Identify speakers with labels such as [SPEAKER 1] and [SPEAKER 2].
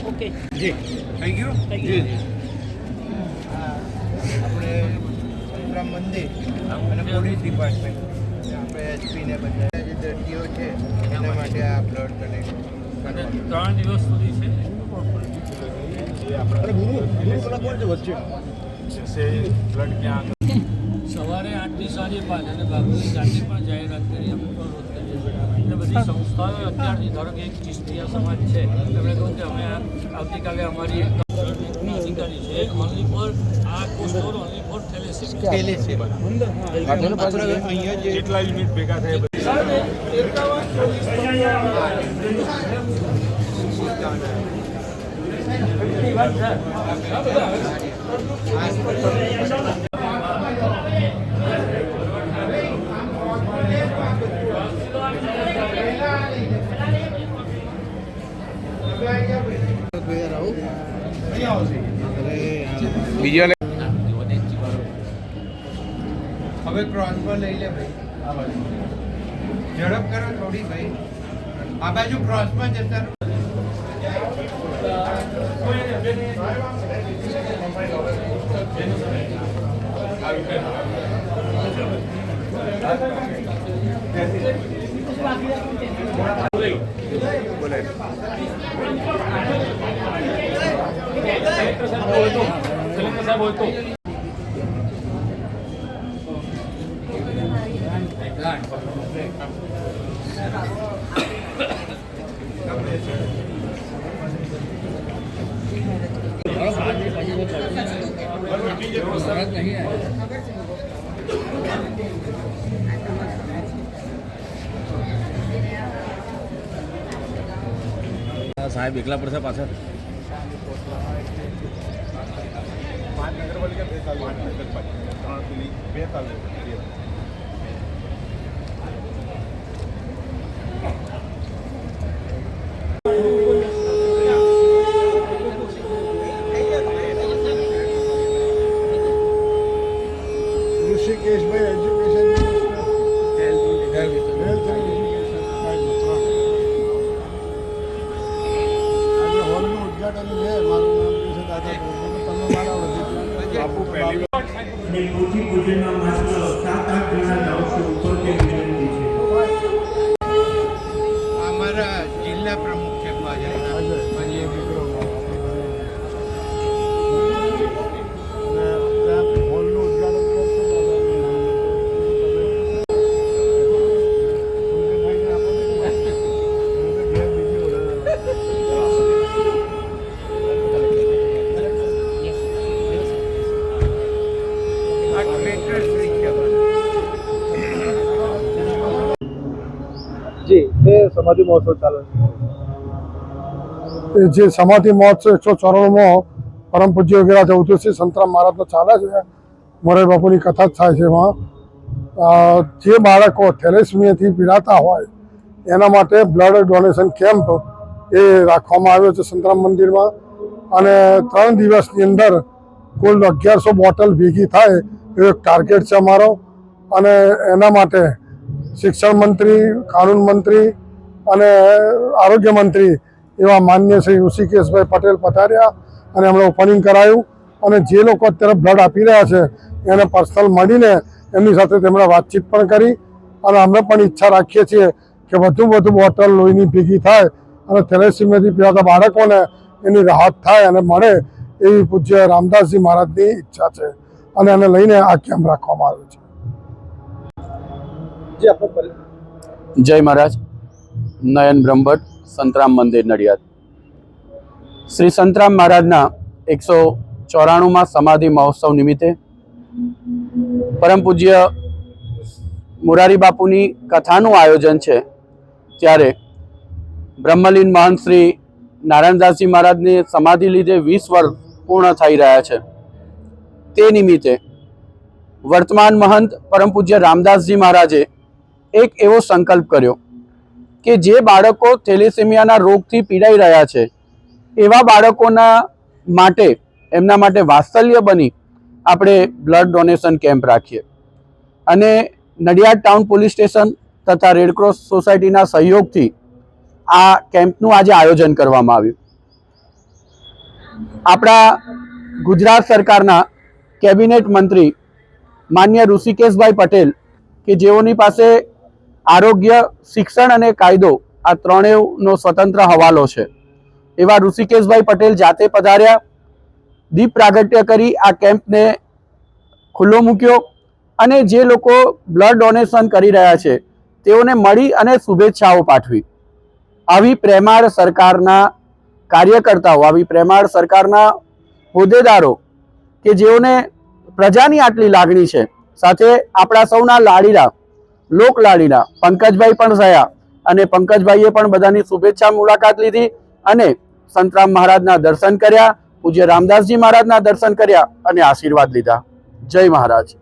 [SPEAKER 1] Okay જી
[SPEAKER 2] થઈ ગયું
[SPEAKER 1] જી
[SPEAKER 2] આપણે સંતરામ મંદિર અને પોલીસ ડિપાર્ટમેન્ટ આપણે એસપીને બધા જે દર્દીઓ છે એના માટે આ બ્લડ ડોનેટ
[SPEAKER 3] અને 3 દિવસ સુધી છે
[SPEAKER 4] બ્લડ ક્યાં
[SPEAKER 3] સવારે 8 થી 5:30 અને બાબુની જાતે પણ જાહેરાત કરી અમે પણ રોજ કરીએ છીએ એટલે બધી સંસ્થાઓ અત્યારથી ધારો કે એક ક્રિસ્તીય સમાજ છે એમણે કહ્યું કે અમે આવતીકાલે અમારી એક અધિકારી છે ઓનલી ફોર આ કોસ્ટોર ઓનલી ફોર
[SPEAKER 2] અહીંયા જે
[SPEAKER 4] કેટલા યુનિટ ભેગા થાય
[SPEAKER 2] બીજો હવે ક્રોસમાં લઈ લે ભાઈ ઝડપ કરો થોડી ભાઈ આ બાજુ ક્રોસમાં જતા રહો.
[SPEAKER 4] સાહેબ એકલા પડશે પાછળ 5 નગરપાલિકા 2 તાલુકા 2 તાલુકા
[SPEAKER 5] ઋષિકેશભાઈ એજ્યુકેશન હોલનું ઉદઘાટન છે. મારું નામ છે દાદા તમે મારા
[SPEAKER 4] બાપુ પહેલી
[SPEAKER 6] પૂછી પૂછીમાં માત્ર 7-8 જણા જાઓ છો ઉપર કે વિનંતી છે.
[SPEAKER 2] અમારા જિલ્લા પ્રમુખ છે ભાજપના
[SPEAKER 5] અજય દીકરો હોલનું ઉદઘાટન
[SPEAKER 7] समाधि महोत्सव चालू
[SPEAKER 5] જે સમાધિ મહોત્સવ 194મો પરમ પૂજ્ય વગેરે 14 શ્રી સંતરામ મહારાજનો ચાલે છે. મોરારી બાપુની કથા જ થાય છે. એમાં જે બાળકો થેલેસેમિયાથી પીડાતા હોય એના માટે બ્લડ ડોનેશન કેમ્પ એ રાખવામાં આવ્યો છે સંતરામ મંદિરમાં. અને 3 દિવસની અંદર કુલ 1100 બોટલ ભેગી થાય એવો એક ટાર્ગેટ છે અમારો. અને એના માટે શિક્ષણ મંત્રી, કાનૂન મંત્રી અને આરોગ્ય મંત્રી એવા માન્ય શ્રી ઋષિકેશભાઈ પટેલ પધાર્યા અને એમણે ઓપનિંગ કરાયું. અને જે લોકો અત્યારે બ્લડ આપી રહ્યા છે એને પર્સનલ મળીને એમની સાથે તેમણે વાતચીત પણ કરી. અને અમે પણ ઈચ્છા રાખીએ છીએ કે વધુ બોટલ લોહીની ભેગી થાય અને થેલેસેમિયાથી પીડાતા બાળકોને એની રાહત થાય અને મળે એવી પૂજ્ય રામદાસજી મહારાજની ઈચ્છા છે. અને એને લઈને આ કેમ્પ રાખવામાં આવ્યો છે.
[SPEAKER 7] जय महाराज नयन ब्रह्मभट्ट संतराम मंदिर नडियाद श्री संतराम महाराजना 194 समाधि महोत्सव निमित्ते परम पूज्य मोरारी बापूनी कथानु आयोजन है. त्यारे ब्रह्मलीन महंत श्री नारायणदासजी महाराज ने समाधि लीधे 20 वर्ष पूर्ण थई रह्या छे. ते निमित्ते वर्तमान महंत परम पूज्य रामदासजी महाराजे एक एवो संकल्प कर्यो कि जे बाळको थेलेसेमियाना रोगथी पीड़ाई रह्या छे एवा बाळकोना माटे एमना माटे वात्सल्य बनी आपणे ब्लड डोनेशन केम्प राखीए. अने नडियाद टाउन पोलीस स्टेशन तथा रेडक्रॉस सोसायटीना सहयोगथी आ केम्पनुं आजे आयोजन करवामां आव्युं. આપણા ગુજરાત સરકારના કેબિનેટ મંત્રી માન્ય ઋષિકેશભાઈ પટેલ કે જેઓની પાસે આરોગ્ય, શિક્ષણ અને કાયદો આ ત્રણેયનો સ્વતંત્ર હવાલો છે, એવા ઋષિકેશભાઈ પટેલ જાતે પધાર્યા, દીપ પ્રાગટ્ય કરી આ કેમ્પને ખુલ્લો મૂક્યો અને જે લોકો બ્લડ ડોનેશન કરી રહ્યા છે તેઓને મળી અને શુભેચ્છાઓ પાઠવી. આવી પ્રેમાળ સરકારના કાર્યકર્તાઓ, આવી પ્રેમાળ સરકારના હોદ્દેદારો કે જેઓને પ્રજાની આટલી લાગણી છે, સાથે આપણા સૌના લાડીલા, લોક લાડીલા પંકજભાઈ પણ થયા અને પંકજભાઈએ પણ બધાની શુભેચ્છા મુલાકાત લીધી અને સંતરામ મહારાજના દર્શન કર્યા, પૂજ્ય રામદાસજી મહારાજના દર્શન કર્યા અને આશીર્વાદ લીધા. જય મહારાજ.